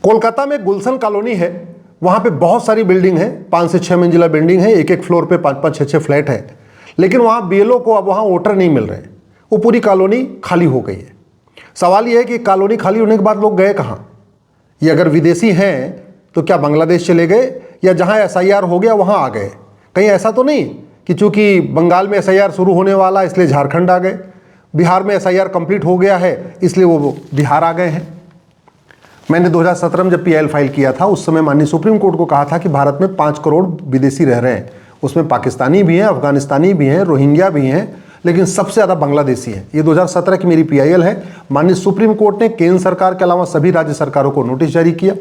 कोलकाता में गुलशन कॉलोनी है, वहाँ पे बहुत सारी बिल्डिंग है, 5 से 6 मंजिला बिल्डिंग है, एक एक फ्लोर पे 5-5, 6-6 फ्लैट है, लेकिन वहाँ बीएलओ को अब वहाँ वोटर नहीं मिल रहे, वो पूरी कॉलोनी खाली हो गई है। सवाल ये है कि कॉलोनी खाली होने के बाद लोग गए कहाँ? ये अगर विदेशी हैं तो क्या बांग्लादेश चले गए या जहाँ एसआईआर हो गया वहाँ आ गए? कहीं ऐसा तो नहीं कि चूंकि बंगाल में एसआईआर शुरू होने वाला इसलिए झारखंड आ गए, बिहार में एसआईआर कंप्लीट हो गया है इसलिए वो बिहार आ गए हैं। मैंने 2017 में जब पीआईएल फाइल किया था उस समय माननीय सुप्रीम कोर्ट को कहा था कि भारत में 5 करोड़ विदेशी रह रहे हैं, उसमें पाकिस्तानी भी हैं, अफगानिस्तानी भी हैं, रोहिंग्या भी हैं, लेकिन सबसे ज़्यादा बांग्लादेशी हैं। ये 2017 की मेरी पीआईएल है। माननीय सुप्रीम कोर्ट ने केंद्र सरकार के अलावा सभी राज्य सरकारों को नोटिस जारी किया।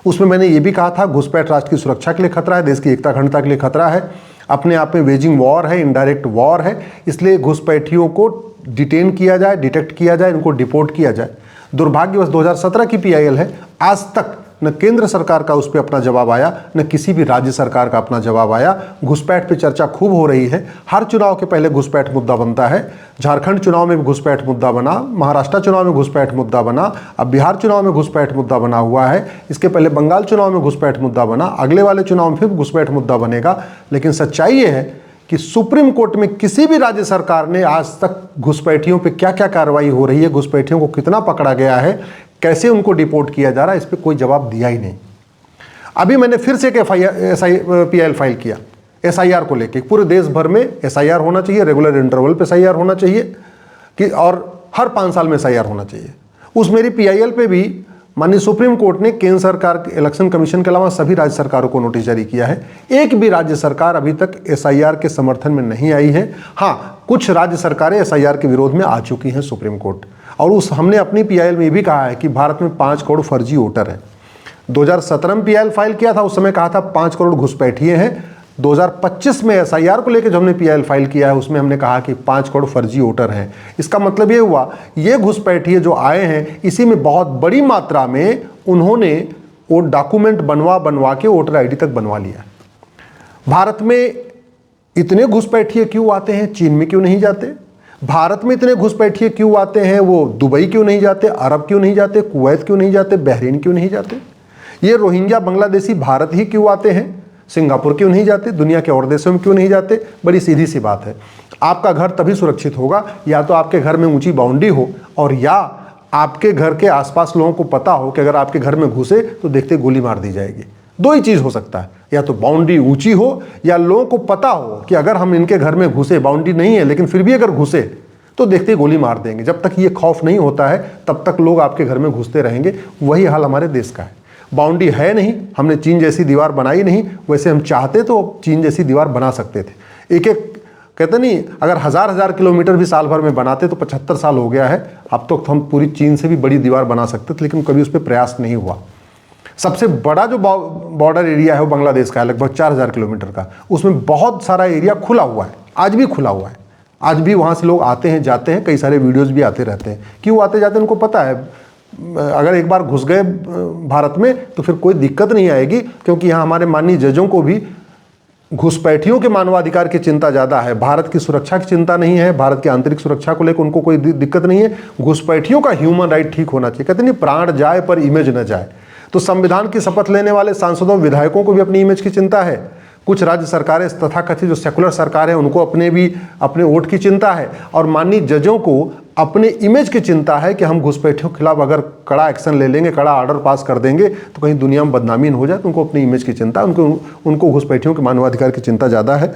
उसमें मैंने ये भी कहा था घुसपैठ राष्ट्र की सुरक्षा के लिए खतरा है, देश की एकता अखंडता के लिए खतरा है, अपने आप में वेजिंग वॉर है, इनडायरेक्ट वॉर है, इसलिए घुसपैठियों को डिटेन किया जाए, डिटेक्ट किया जाए, इनको डिपोर्ट किया जाए। दुर्भाग्यवश 2017 की पीआईएल है, आज तक न केंद्र सरकार का उस पर अपना जवाब आया, न किसी भी राज्य सरकार का अपना जवाब आया। घुसपैठ पे चर्चा खूब हो रही है, हर चुनाव के पहले घुसपैठ मुद्दा बनता है। झारखंड चुनाव में भी घुसपैठ मुद्दा बना, महाराष्ट्र चुनाव में घुसपैठ मुद्दा बना, अब बिहार चुनाव में घुसपैठ मुद्दा बना हुआ है, इसके पहले बंगाल चुनाव में घुसपैठ मुद्दा बना, अगले वाले चुनाव में फिर घुसपैठ मुद्दा बनेगा। लेकिन सच्चाई ये है कि सुप्रीम कोर्ट में किसी भी राज्य सरकार ने आज तक घुसपैठियों पे क्या क्या कार्रवाई हो रही है, घुसपैठियों को कितना पकड़ा गया है, कैसे उनको डिपोर्ट किया जा रहा है, इस पर कोई जवाब दिया ही नहीं। अभी मैंने फिर से एक पीआईएल फाइल किया एसआईआर को लेके। पूरे देश भर में एसआईआर होना चाहिए, रेगुलर इंटरवल पे एसआईआर होना चाहिए कि और हर 5 साल में एसआईआर होना चाहिए। उस मेरी पीआईएल पे भी माननीय सुप्रीम कोर्ट ने केंद्र सरकार के इलेक्शन कमीशन के अलावा सभी राज्य सरकारों को नोटिस जारी किया है। एक भी राज्य सरकार अभी तक एसआईआर के समर्थन में नहीं आई है। हाँ, कुछ राज्य सरकारें एसआईआर के विरोध में आ चुकी हैं सुप्रीम कोर्ट। और हमने अपनी पीआईएल में भी कहा है कि भारत में 5 करोड़ फर्जी वोटर हैं। 2017 में पीआईएल फाइल किया था, उस समय कहा था 5 करोड़ घुसपैठिए हैं। 2025 में एसआईआर को लेकर जब हमने पीआईएल फाइल किया है उसमें हमने कहा कि 5 करोड़ फर्जी वोटर हैं। इसका मतलब ये हुआ ये घुसपैठिए जो आए हैं इसी में बहुत बड़ी मात्रा में उन्होंने वो डॉक्यूमेंट बनवा के वोटर आईडी तक बनवा लिया। भारत में इतने घुसपैठिए क्यों आते हैं? चीन में क्यों नहीं जाते? भारत में इतने घुसपैठिए क्यों आते हैं? वो दुबई क्यों नहीं जाते, अरब क्यों नहीं जाते, कुवैत क्यों नहीं जाते, बहरीन क्यों नहीं जाते? ये रोहिंग्या बांग्लादेशी भारत ही क्यों आते हैं? सिंगापुर क्यों नहीं जाते? दुनिया के और देशों में क्यों नहीं जाते? बड़ी सीधी सी बात है, आपका घर तभी सुरक्षित होगा या तो आपके घर में ऊंची बाउंड्री हो और या आपके घर के आसपास लोगों को पता हो कि अगर आपके घर में घुसे तो देखते गोली मार दी जाएगी। दो ही चीज़ हो सकता है, या तो बाउंड्री ऊंची हो या लोगों को पता हो कि अगर हम इनके घर में घुसे, बाउंड्री नहीं है लेकिन फिर भी अगर घुसे तो देखते ही गोली मार देंगे। जब तक ये खौफ नहीं होता है तब तक लोग आपके घर में घुसते रहेंगे। वही हाल हमारे देश का है। बाउंड्री है नहीं, हमने चीन जैसी दीवार बनाई नहीं, वैसे हम चाहते तो चीन जैसी दीवार बना सकते थे। एक एक कहते नहीं, अगर हजार किलोमीटर भी साल भर में बनाते तो 75 साल हो गया है, अब तो हम पूरी चीन से भी बड़ी दीवार बना सकते थे, लेकिन कभी उस पर प्रयास नहीं हुआ। सबसे बड़ा जो बॉर्डर एरिया है वो बांग्लादेश का है, लगभग 4000 किलोमीटर का। उसमें बहुत सारा एरिया खुला हुआ है, आज भी खुला हुआ है। आज भी वहाँ से लोग आते हैं जाते हैं, कई सारे वीडियोज़ भी आते रहते हैं। क्यों आते जाते हैं उनको पता है, अगर एक बार घुस गए भारत में तो फिर कोई दिक्कत नहीं आएगी, क्योंकि यहाँ हमारे माननीय जजों को भी घुसपैठियों के मानवाधिकार की चिंता ज़्यादा है, भारत की सुरक्षा की चिंता नहीं है। भारत की आंतरिक सुरक्षा को लेकर उनको कोई दिक्कत नहीं है। घुसपैठियों का ह्यूमन राइट ठीक होना चाहिए। कहते नहीं, प्राण जाए पर इमेज न जाए। तो संविधान की शपथ लेने वाले सांसदों विधायकों को भी अपनी इमेज की चिंता है। कुछ राज्य सरकारें तथाकथित जो सेकुलर सरकार है उनको अपने वोट की चिंता है, और माननीय जजों को अपने इमेज की चिंता है कि हम घुसपैठियों के खिलाफ अगर कड़ा एक्शन ले लेंगे, कड़ा ऑर्डर पास कर देंगे तो कहीं दुनिया में बदनामी न हो जाए। तो उनको अपनी इमेज की चिंता, उनको घुसपैठियों के मानवाधिकार की चिंता ज़्यादा है।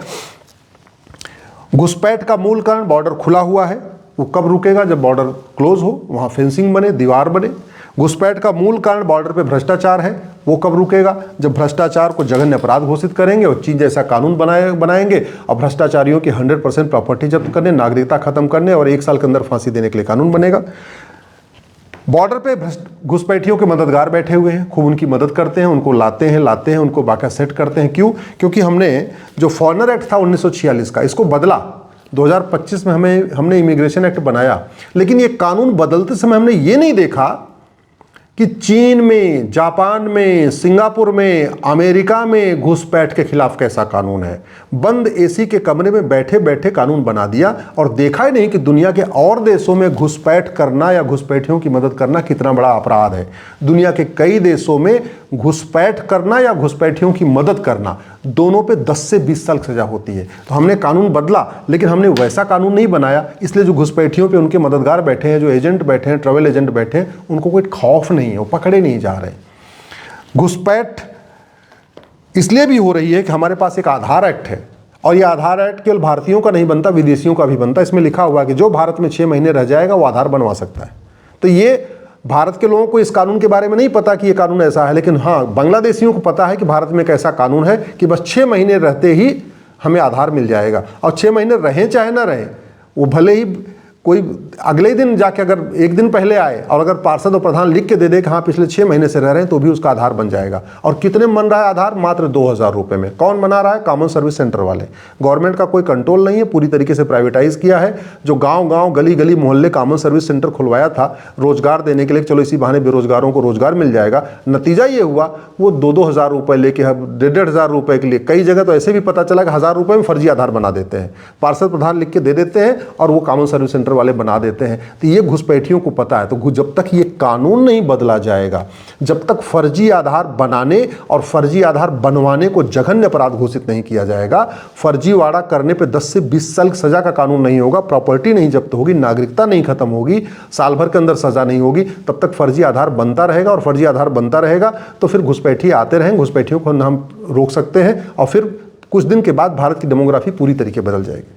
घुसपैठ का मूल कारण बॉर्डर खुला हुआ है, वो कब रुकेगा? जब बॉर्डर क्लोज हो, वहाँ फेंसिंग बने, दीवार बने। घुसपैठ का मूल कारण बॉर्डर पे भ्रष्टाचार है, वो कब रुकेगा? जब भ्रष्टाचार को जघन्य अपराध घोषित करेंगे और चीन जैसा कानून बनाएंगे और भ्रष्टाचारियों की 100% प्रॉपर्टी जब्त करने, नागरिकता खत्म करने और 1 साल के अंदर फांसी देने के लिए कानून बनेगा। बॉर्डर पे घुसपैठियों के मददगार बैठे हुए हैं, खूब उनकी मदद करते हैं, उनको लाते हैं, उनको बाकायदा सेट करते हैं। क्यों? क्योंकि हमने जो फॉरेनर एक्ट था 1946 का, इसको बदला। 2025 में हमने इमिग्रेशन एक्ट बनाया, लेकिन ये कानून बदलते समय हमने ये नहीं देखा कि चीन में, जापान में, सिंगापुर में, अमेरिका में घुसपैठ के खिलाफ कैसा कानून है। बंद एसी के कमरे में बैठे बैठे कानून बना दिया और देखा ही नहीं कि दुनिया के और देशों में घुसपैठ करना या घुसपैठियों की मदद करना कितना बड़ा अपराध है। दुनिया के कई देशों में घुसपैठ करना या घुसपैठियों की मदद करना, दोनों पे 10 से 20 साल सजा होती है। तो हमने कानून बदला, लेकिन हमने वैसा कानून नहीं बनाया, इसलिए जो घुसपैठियों पे उनके मददगार बैठे हैं, जो एजेंट बैठे हैं, ट्रैवल एजेंट बैठे हैं, उनको कोई खौफ नहीं है, वो पकड़े नहीं जा रहे। घुसपैठ इसलिए भी हो रही है कि हमारे पास एक आधार एक्ट है, और ये आधार एक्ट केवल भारतीयों का नहीं बनता, विदेशियों का भी बनता। इसमें लिखा हुआ है कि जो भारत में 6 महीने रह जाएगा वो आधार बनवा सकता है। तो ये भारत के लोगों को इस कानून के बारे में नहीं पता कि ये कानून ऐसा है, लेकिन हाँ, बांग्लादेशियों को पता है कि भारत में एक ऐसा कानून है कि बस 6 महीने रहते ही हमें आधार मिल जाएगा। और 6 महीने रहें चाहे ना रहें, वो भले ही कोई अगले दिन जाके अगर एक दिन पहले आए और अगर पार्षद और प्रधान लिख के दे दे कि हाँ पिछले 6 महीने से रह रहे हैं, तो भी उसका आधार बन जाएगा। और कितने में बन रहा है आधार? मात्र 2000 रुपये में। कौन बना रहा है? कॉमन सर्विस सेंटर वाले। गवर्नमेंट का कोई कंट्रोल नहीं है, पूरी तरीके से प्राइवेटाइज किया है। जो गाँव गाँव गली गली मोहल्ले कॉमन सर्विस सेंटर खुलवाया था रोजगार देने के लिए, चलो इसी बहाने बेरोजगारों को रोजगार मिल जाएगा, नतीजा ये हुआ वो 2-2 हज़ार रुपये लेके 1.5 हज़ार रुपये के लिए, कई जगह तो ऐसे भी पता चला कि 1000 रुपये में फर्जी आधार बना देते हैं। पार्षद प्रधान लिख के दे देते हैं और वो कॉमन सर्विस सेंटर वाले बना देते हैं। तो ये घुसपैठियों को पता है। तो जब तक ये कानून नहीं बदला जाएगा, जब तक फर्जी आधार बनाने और फर्जी आधार बनवाने को जघन्य अपराध घोषित नहीं किया जाएगा, फर्जीवाड़ा करने पे 10 से 20 साल सजा का कानून नहीं होगा, प्रॉपर्टी नहीं जब्त होगी, नागरिकता नहीं खत्म होगी, साल भर के अंदर सजा नहीं होगी, तब तक फर्जी आधार बनता रहेगा। और फर्जी आधार बनता रहेगा तो फिर घुसपैठी आते रहेंगे, घुसपैठियों को हम रोक सकते हैं और फिर कुछ दिन के बाद भारत की डेमोग्राफी पूरी तरीके बदल जाएगी।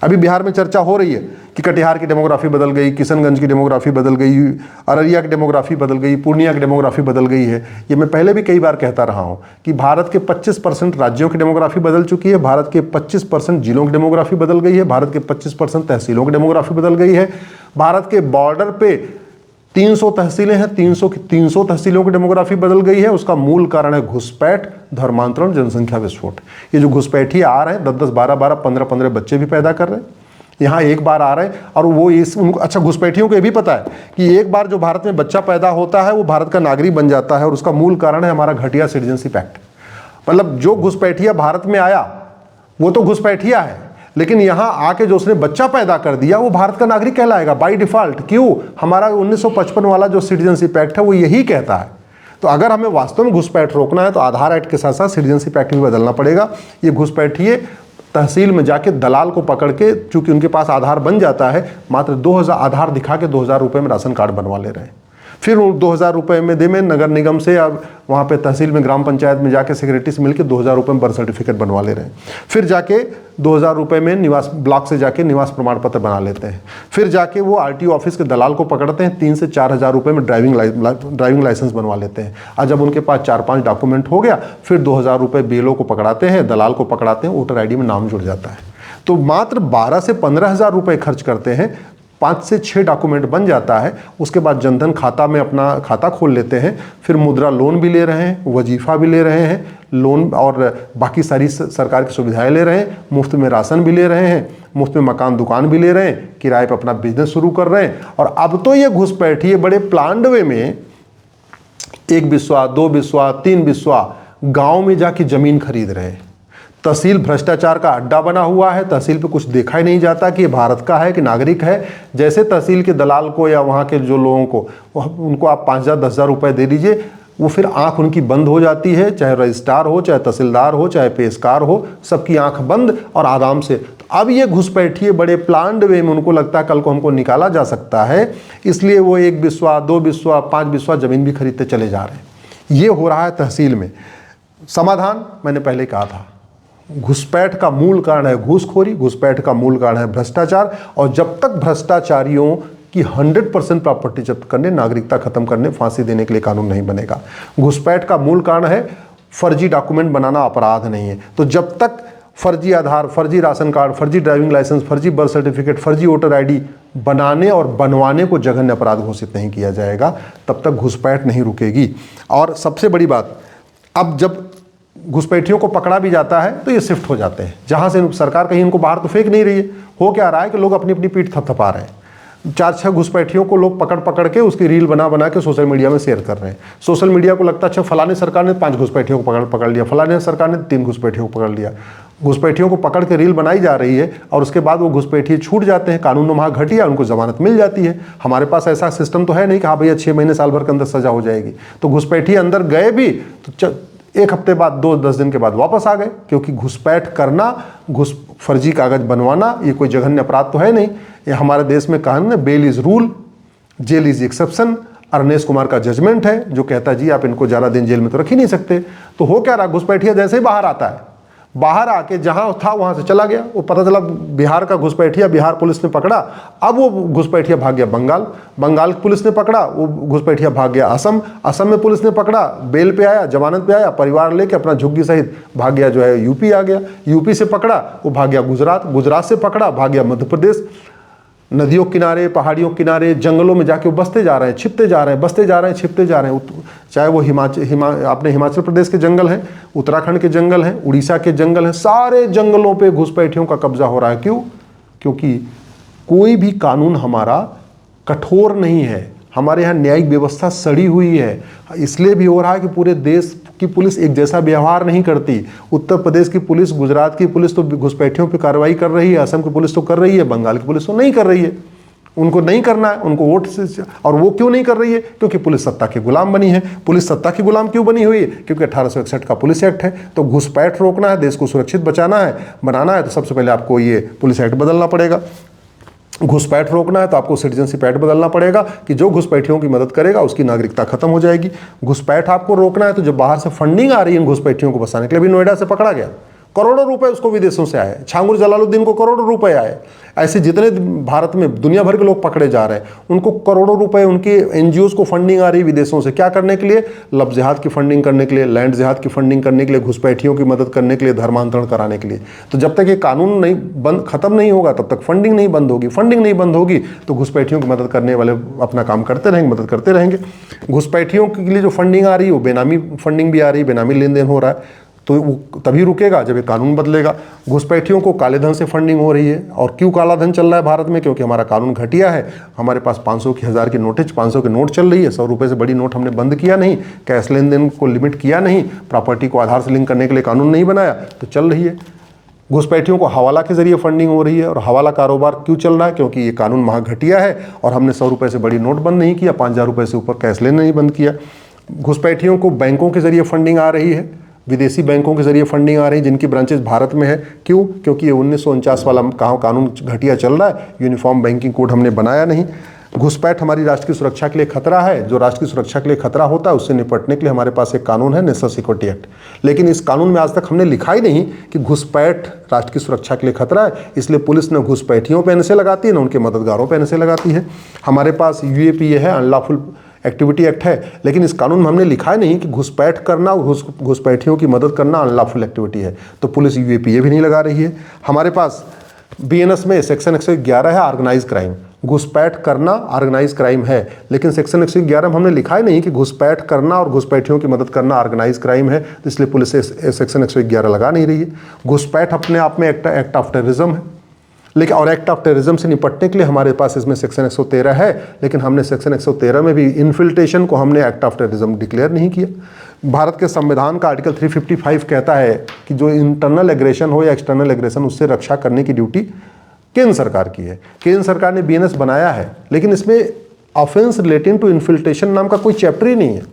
अभी बिहार में चर्चा हो रही है कि कटिहार की डेमोग्राफी बदल गई, किशनगंज की डेमोग्राफी बदल गई, अररिया की डेमोग्राफी बदल गई, पूर्णिया की डेमोग्राफी बदल गई है। ये मैं पहले भी कई बार कहता रहा हूँ कि भारत के 25% राज्यों की डेमोग्राफी बदल चुकी है, भारत के 25% जिलों की डेमोग्राफी बदल गई है, भारत के 25% तहसीलों की डेमोग्राफी बदल गई है। भारत के बॉर्डर पे 300 तहसीलें हैं, 300 की 300 तहसीलों की डेमोग्राफी बदल गई है। उसका मूल कारण है घुसपैठ, धर्मांतरण, जनसंख्या विस्फोट। ये जो घुसपैठी आ रहे हैं 10-10, 12-12, 15-15 बच्चे भी पैदा कर रहे हैं, यहाँ एक बार आ रहे हैं। और वो उनको अच्छा, घुसपैठियों को ये भी पता है कि एक बार जो भारत में बच्चा पैदा होता है वो भारत का नागरिक बन जाता है, और उसका मूल कारण है हमारा घटिया सिटीजनशिप एक्ट। मतलब जो घुसपैठिया भारत में आया वो तो घुसपैठिया है, लेकिन यहां आके जो उसने बच्चा पैदा कर दिया वो भारत का नागरिक कहलाएगा बाय डिफॉल्ट। क्यों? हमारा 1955 वाला जो सिटीजनशिप एक्ट है वो यही कहता है। तो अगर हमें वास्तव में घुसपैठ रोकना है तो आधार एक्ट के साथ साथ सिटीजनशिप एक्ट भी बदलना पड़ेगा। ये घुसपैठिए तहसील में जाके दलाल को पकड़ के, चूंकि उनके पास आधार बन जाता है, मात्र 2000 आधार दिखा के 2000 रुपये में राशन कार्ड बनवा ले रहे हैं। फिर 2000 रुपये में दे में नगर निगम से, अब वहाँ पे तहसील में, ग्राम पंचायत में जाके सेक्रेटरी से मिलकर 2000 रुपये में बर्थ सर्टिफिकेट बनवा ले रहे हैं। फिर जाके 2000 रुपये में निवास ब्लॉक से जाके निवास प्रमाण पत्र बना लेते हैं। फिर जाके वो आरटीओ ऑफिस के दलाल को पकड़ते हैं, 3 से 4 हज़ार रुपये में ड्राइविंग लाइसेंस बनवा लेते हैं। और जब उनके पास 4-5 डॉक्यूमेंट हो गया, फिर 2000 रुपये बीएलओ को पकड़ाते हैं, दलाल को पकड़ाते हैं, वोटर ID में नाम जुड़ जाता है। तो मात्र 12 से 15 हज़ार रुपये खर्च करते हैं, 5 से 6 डॉक्यूमेंट बन जाता है। उसके बाद जनधन खाता में अपना खाता खोल लेते हैं, फिर मुद्रा लोन भी ले रहे हैं, वजीफा भी ले रहे हैं, लोन और बाकी सारी सरकार की सुविधाएं ले रहे हैं, मुफ्त में राशन भी ले रहे हैं, मुफ्त में मकान दुकान भी ले रहे हैं, किराए पर अपना बिजनेस शुरू कर रहे हैं। और अब तो ये घुसपैठिए बड़े प्लान्ड वे में 1 बिस्वा, 2 बिस्वा, 3 बिस्वा गाँव में जाके ज़मीन खरीद रहे हैं। तहसील भ्रष्टाचार का अड्डा बना हुआ है। तहसील पे कुछ देखा ही नहीं जाता कि ये भारत का है कि नागरिक है। जैसे तहसील के दलाल को या वहाँ के जो लोगों को, उनको आप 5000, 10,000 रुपये दे दीजिए, वो फिर आंख उनकी बंद हो जाती है, चाहे रजिस्ट्रार हो, चाहे तहसीलदार हो, चाहे पेशकार हो, सबकी आंख बंद और आराम से। तो अब ये घुसपैठिए बड़े प्लान्ड वे में, उनको लगता है कल को हमको निकाला जा सकता है, इसलिए वो 1 बिस्वा, 2 बिस्वा, 5 बिस्वा ज़मीन भी खरीदते चले जा रहे हैं। ये हो रहा है तहसील में। समाधान मैंने पहले कहा था, घुसपैठ का मूल कारण है घूसखोरी, घुसपैठ का मूल कारण है भ्रष्टाचार। और जब तक भ्रष्टाचारियों की 100% प्रॉपर्टी जब्त करने, नागरिकता खत्म करने, फांसी देने के लिए कानून नहीं बनेगा। घुसपैठ का मूल कारण है फर्जी डॉक्यूमेंट बनाना अपराध नहीं है। तो जब तक फर्जी आधार, फर्जी राशन कार्ड, फर्जी ड्राइविंग लाइसेंस, फर्जी बर्थ सर्टिफिकेट, फर्जी वोटर ID बनाने और बनवाने को जघन्य अपराध घोषित नहीं किया जाएगा, तब तक घुसपैठ नहीं रुकेगी। और सबसे बड़ी बात, अब जब घुसपैठियों को पकड़ा भी जाता है तो ये शिफ्ट हो जाते हैं, जहाँ से सरकार कहीं इनको बाहर तो फेंक नहीं रही है। हो क्या रहा है कि लोग अपनी अपनी पीठ थपथपा रहे हैं। 4-6 घुसपैठियों को लोग पकड़ पकड़ के उसकी रील बना बना के सोशल मीडिया में शेयर कर रहे हैं। सोशल मीडिया को लगता है अच्छा फलाने सरकार ने 5 घुसपैठियों को पकड़ लिया, फलाने सरकार ने 3 घुसपैठियों को पकड़ लिया। घुसपैठियों को पकड़ के रील बनाई जा रही है और उसके बाद वो घुसपैठिए छूट जाते हैं, कानून वहाँ घटिया, उनको जमानत मिल जाती है। हमारे पास ऐसा सिस्टम तो है नहीं कि हाँ भैया 6 महीने साल भर के अंदर सजा हो जाएगी। तो घुसपैठिए अंदर गए भी तो 1 हफ्ते बाद 2-10 दिन के बाद वापस आ गए, क्योंकि घुसपैठ करना, फर्जी कागज बनवाना ये कोई जघन्य अपराध तो है नहीं। ये हमारे देश में कानून है, bail is rule, jail is exception. Arnesh Kumar का जजमेंट है जो कहता है जी आप इनको ज़्यादा दिन जेल में तो रख ही नहीं सकते। तो हो क्या रहा, घुसपैठिया जैसे ही बाहर आता है, बाहर आके जहां था वहां से चला गया। वो पता चला बिहार का घुसपैठिया बिहार पुलिस ने पकड़ा, अब वो घुसपैठिया भाग गया बंगाल, बंगाल पुलिस ने पकड़ा, वो घुसपैठिया भाग गया असम, असम में पुलिस ने पकड़ा, बेल पे आया, जमानत पे आया, परिवार लेके अपना झुग्गी सहित भाग गया जो है यूपी आ गया, यूपी से पकड़ा वो भाग गया गुजरात, गुजरात से पकड़ा भाग गया मध्य प्रदेश। नदियों किनारे, पहाड़ियों किनारे, जंगलों में जाके वो बसते जा रहे हैं, छिपते जा रहे हैं, बसते जा रहे हैं, छिपते जा रहे हैं। चाहे वो अपने हिमाचल प्रदेश के जंगल हैं, उत्तराखंड के जंगल हैं, उड़ीसा के जंगल हैं, सारे जंगलों पे घुसपैठियों का कब्जा हो रहा है। क्यों? क्योंकि कोई भी कानून हमारा कठोर नहीं है, हमारे यहाँ न्यायिक व्यवस्था सड़ी हुई है। इसलिए भी हो रहा है कि पूरे देश की पुलिस एक जैसा व्यवहार नहीं करती। उत्तर प्रदेश की पुलिस, गुजरात की पुलिस तो घुसपैठियों पर कार्रवाई कर रही है, असम की पुलिस तो कर रही है, बंगाल की पुलिस तो नहीं कर रही है। उनको नहीं करना है, उनको वोट से। और वो क्यों नहीं कर रही है? क्योंकि पुलिस सत्ता की गुलाम बनी है। पुलिस सत्ता की गुलाम क्यों बनी हुई है? क्योंकि 1861 का पुलिस एक्ट है। तो घुसपैठ रोकना है, देश को सुरक्षित बचाना है, बनाना है, तो सबसे पहले आपको ये पुलिस एक्ट बदलना पड़ेगा। घुसपैठ रोकना है तो आपको सिटीजनशिप एक्ट बदलना पड़ेगा कि जो घुसपैठियों की मदद करेगा उसकी नागरिकता खत्म हो जाएगी। घुसपैठ आपको रोकना है तो जो बाहर से फंडिंग आ रही है घुसपैठियों को बसाने के लिए, अभी नोएडा से पकड़ा गया, करोड़ों रुपए उसको विदेशों से आए, छांगुर जलालुद्दीन को करोड़ों रुपए आए। ऐसे जितने भारत में दुनिया भर के लोग पकड़े जा रहे हैं उनको करोड़ों रुपए, उनके एनजीओज को फंडिंग आ रही विदेशों से। क्या करने के लिए? लव जिहाद की फंडिंग करने के लिए, लैंड जिहाद की फंडिंग करने के लिए, घुसपैठियों की मदद करने के लिए, धर्मांतरण कराने के लिए। तो जब तक ये कानून नहीं बंद खत्म नहीं होगा तब तक फंडिंग नहीं बंद होगी। फंडिंग नहीं बंद होगी तो घुसपैठियों की मदद करने वाले अपना काम करते रहेंगे, मदद करते रहेंगे। घुसपैठियों के लिए जो फंडिंग आ रही है वो बेनामी फंडिंग भी आ रही है, बेनामी लेन देन हो रहा है, तो वो तभी रुकेगा जब ये कानून बदलेगा। घुसपैठियों को काले धन से फंडिंग हो रही है। और क्यों काला धन चल रहा है भारत में? क्योंकि हमारा कानून घटिया है। हमारे पास 500 की 1000 की नोटेज, 500 के नोट चल रही है। 100 रुपये से बड़ी नोट हमने बंद किया नहीं, कैश लेन देन को लिमिट किया नहीं, प्रॉपर्टी को आधार से लिंक करने के लिए कानून नहीं बनाया, तो चल रही है। घुसपैठियों को हवाला के जरिए फंडिंग हो रही है। और हवाला कारोबार क्यों चल रहा है? क्योंकि ये कानून महा घटिया है और हमने 100 रुपये से बड़ी नोट बंद नहीं किया, 5000 रुपये से ऊपर कैश लेन नहीं बंद किया। घुसपैठियों को बैंकों के जरिए फंडिंग आ रही है, विदेशी बैंकों के जरिए फंडिंग आ रही है जिनकी ब्रांचेस भारत में है। क्यों? क्योंकि ये 1949 वाला कानून घटिया चल रहा है, यूनिफॉर्म बैंकिंग कोड हमने बनाया नहीं। घुसपैठ हमारी राष्ट्र की सुरक्षा के लिए खतरा है। जो राष्ट्र की सुरक्षा के लिए खतरा होता है उससे निपटने के लिए हमारे पास एक कानून है, नेशनल सिक्योरिटी एक्ट। लेकिन इस कानून में आज तक हमने लिखा ही नहीं कि घुसपैठ राष्ट्र की सुरक्षा के लिए खतरा है, इसलिए पुलिस न घुसपैठियों पर एनएसए लगाती है, न उनके मददगारों पर एनएसए लगाती है। हमारे पास यूएपीए है, अनलॉफुल एक्टिविटी एक्ट है, लेकिन इस कानून में हमने लिखा है नहीं कि घुसपैठ करना, घुसपैठियों की मदद करना अनलॉफुल एक्टिविटी है। तो पुलिस यूएपीए भी नहीं लगा रही है। हमारे पास बीएनएस में सेक्शन 111 है, ऑर्गेनाइज क्राइम। घुसपैठ करना ऑर्गेनाइज क्राइम है, लेकिन सेक्शन 111 में हमने लिखा ही नहीं कि घुसपैठ करना और घुसपैठियों की मदद करना ऑर्गेनाइज क्राइम है, तो इसलिए पुलिस सेक्शन 111 लगा नहीं रही है। घुसपैठ अपने आप में एक्ट ऑफ टेररिज्म है, लेकिन और एक्ट ऑफ टेररिज्म से निपटने के लिए हमारे पास इसमें सेक्शन 113 है, लेकिन हमने सेक्शन 113 में भी इन्फिल्ट्रेशन को हमने एक्ट ऑफ टेररिज्म डिक्लेयर नहीं किया। भारत के संविधान का आर्टिकल 355 कहता है कि जो इंटरनल एग्रेशन हो या एक्सटर्नल एग्रेशन, उससे रक्षा करने की ड्यूटी केंद्र सरकार की है। केंद्र सरकार ने बीएनएस बनाया है, लेकिन इसमें ऑफेंस रिलेटिंग टू इन्फिल्ट्रेशन नाम का कोई चैप्टर ही नहीं है।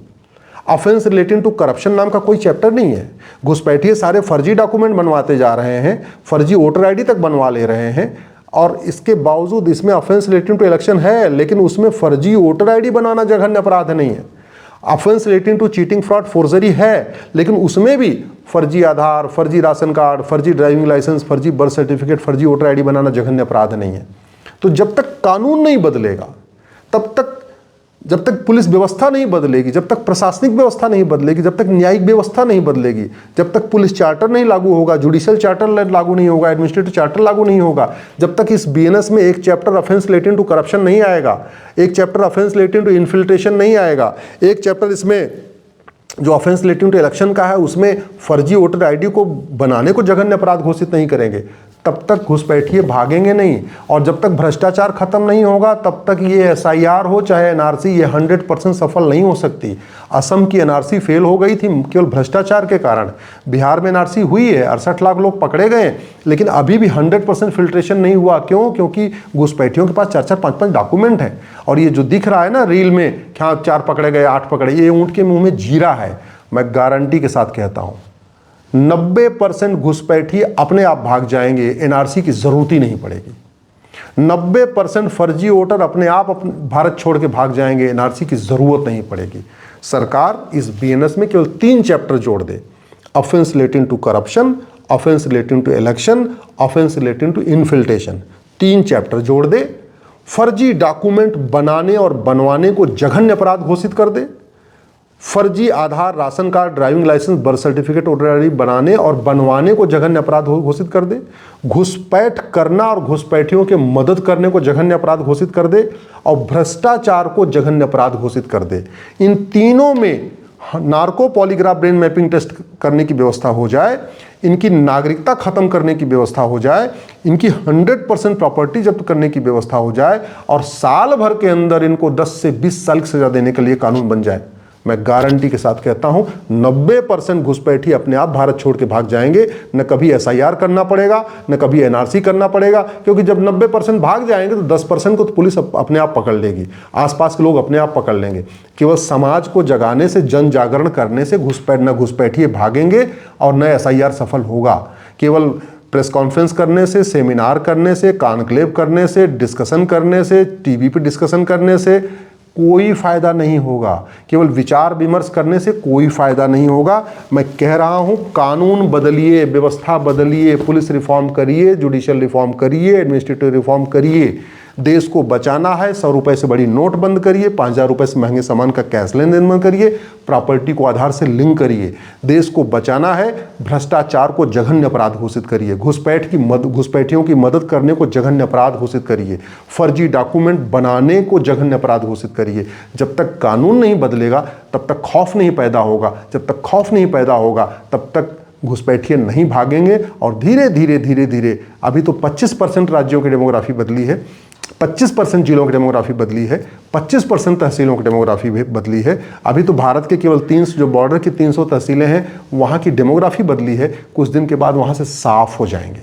ऑफेंस रिलेटिंग टू करप्शन नाम का कोई चैप्टर नहीं है। घुसपैठिए सारे फर्जी डॉक्यूमेंट बनवाते जा रहे हैं, फर्जी वोटर आईडी तक बनवा ले रहे हैं, और इसके बावजूद इसमें ऑफेंस रिलेटिंग टू इलेक्शन है, लेकिन उसमें फर्जी वोटर आईडी बनाना जघन्य अपराध नहीं है। Offence relating to cheating, fraud, forgery है, लेकिन उसमें भी फर्जी आधार, फर्जी राशन कार्ड, फर्जी ड्राइविंग लाइसेंस, फर्जी बर्थ सर्टिफिकेट, फर्जी वोटर आईडी बनाना जघन्य अपराध नहीं है। तो जब तक कानून नहीं बदलेगा, तब तक, जब तक पुलिस व्यवस्था नहीं बदलेगी, जब तक प्रशासनिक व्यवस्था नहीं बदलेगी, जब तक न्यायिक व्यवस्था नहीं बदलेगी, जब तक पुलिस चार्टर नहीं लागू होगा, जुडिशियल चार्टर लागू नहीं होगा, एडमिनिस्ट्रेटिव चार्टर लागू नहीं होगा, जब तक इस बीएनएस में एक chapter offence relating to corruption नहीं आएगा, एक chapter offence relating to infiltration नहीं आएगा, एक चैप्टर इसमें जो ऑफेंस रिलेटिंग टू इलेक्शन का है उसमें फर्जी वोटर आईडी को बनाने को जघन्य अपराध घोषित नहीं करेंगे, तब तक घुसपैठिए भागेंगे नहीं। और जब तक भ्रष्टाचार खत्म नहीं होगा तब तक ये SIR हो चाहे NRC, ये 100% सफल नहीं हो सकती। असम की NRC फेल हो गई थी केवल भ्रष्टाचार के कारण। बिहार में NRC हुई है, 68 लाख लोग पकड़े गए, लेकिन अभी भी 100% फिल्ट्रेशन नहीं हुआ। क्यों? क्योंकि घुसपैठियों के पास 4-4, 5-5 डॉक्यूमेंट है। और ये जो दिख रहा है ना रील में, क्या 4 पकड़े गए, 8 पकड़े, ये ऊँट के मुँह में जीरा है। मैं गारंटी के साथ कहता हूँ 90% घुसपैठिए अपने आप भाग जाएंगे, NRC की जरूरत ही नहीं पड़ेगी। 90% फर्जी वोटर अपने आप भारत छोड़ के भाग जाएंगे, NRC की जरूरत नहीं पड़ेगी। सरकार इस BNS में केवल 3 चैप्टर जोड़ दे, offence relating to corruption, offence relating to election, offence relating to infiltration, 3 chapter जोड़ दे। फर्जी डॉक्यूमेंट बनाने और बनवाने को जघन्य अपराध घोषित कर दे। फर्जी Aadhaar, ration card, driving licence, birth certificate वगैरह बनाने और बनवाने को जघन्य अपराध घोषित कर दे। घुसपैठ करना और घुसपैठियों के मदद करने को जघन्य अपराध घोषित कर दे। और भ्रष्टाचार को जघन्य अपराध घोषित कर दे। इन तीनों में narco polygraph brain mapping test करने की व्यवस्था हो जाए, इनकी नागरिकता खत्म करने की व्यवस्था हो जाए, इनकी 100% प्रॉपर्टी जब्त करने की व्यवस्था हो जाए और साल भर के अंदर इनको 10 से 20 साल की सजा देने के लिए कानून बन जाए। मैं गारंटी के साथ कहता हूं 90% घुसपैठी अपने आप भारत छोड़ के भाग जाएंगे। न कभी SIR करना पड़ेगा, न कभी NRC करना पड़ेगा, क्योंकि जब 90% भाग जाएंगे तो 10% को तो पुलिस अपने आप पकड़ लेगी, आसपास के लोग अपने आप पकड़ लेंगे। केवल समाज को जगाने से, जन जागरण करने से घुसपैठिए भागेंगे और न SIR सफल होगा। केवल प्रेस कॉन्फ्रेंस करने से, सेमिनार करने से, कॉन्क्लेव करने से, डिस्कशन करने से, टीवी पे डिस्कशन करने से कोई फायदा नहीं होगा। केवल विचार विमर्श करने से कोई फायदा नहीं होगा। मैं कह रहा हूं कानून बदलिए, व्यवस्था बदलिए, पुलिस रिफॉर्म करिए, जुडिशियल रिफॉर्म करिए, एडमिनिस्ट्रेटिव रिफॉर्म करिए। देश को बचाना है। 100 रुपए से बड़ी नोट बंद करिए, 5000 रुपए से महंगे सामान का कैश लेन देन बंद करिए, प्रॉपर्टी को आधार से लिंक करिए। देश को बचाना है। भ्रष्टाचार को जघन्य अपराध घोषित करिए। घुसपैठियों की मदद करने को जघन्य अपराध घोषित करिए। फर्जी डॉक्यूमेंट बनाने को जघन्य अपराध घोषित करिए। जब तक कानून नहीं बदलेगा तब तक खौफ नहीं पैदा होगा। जब तक खौफ नहीं पैदा होगा तब तक घुसपैठिए नहीं भागेंगे। और धीरे धीरे अभी तो 25% राज्यों की डेमोग्राफी बदली है, 25% जिलों की डेमोग्राफी बदली है, 25% तहसीलों की डेमोग्राफी बदली है। अभी तो भारत के केवल 300 जो बॉर्डर की 300 तहसीलें हैं वहाँ की डेमोग्राफी बदली है। कुछ दिन के बाद वहाँ से साफ हो जाएंगे।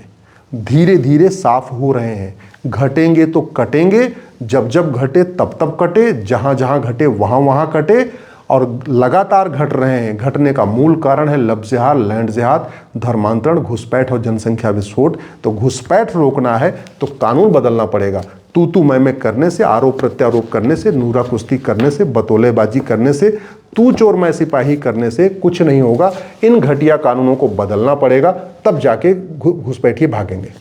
धीरे धीरे साफ हो रहे हैं। घटेंगे तो कटेंगे, जब जब घटे तब तब कटे, जहाँ जहाँ घटे वहाँ वहाँ कटे। और लगातार घट रहे हैं। घटने का मूल कारण है लव जिहाद, लैंड जिहाद, धर्मांतरण, घुसपैठ और जनसंख्या विस्फोट। तो घुसपैठ रोकना है तो कानून बदलना पड़ेगा। तू मैं करने से, आरोप प्रत्यारोप करने से, नूरा कुश्ती करने से, बतौलेबाजी करने से, तू चोर मैं सिपाही करने से कुछ नहीं होगा। इन घटिया कानूनों को बदलना पड़ेगा, तब जाके घुसपैठिए भागेंगे।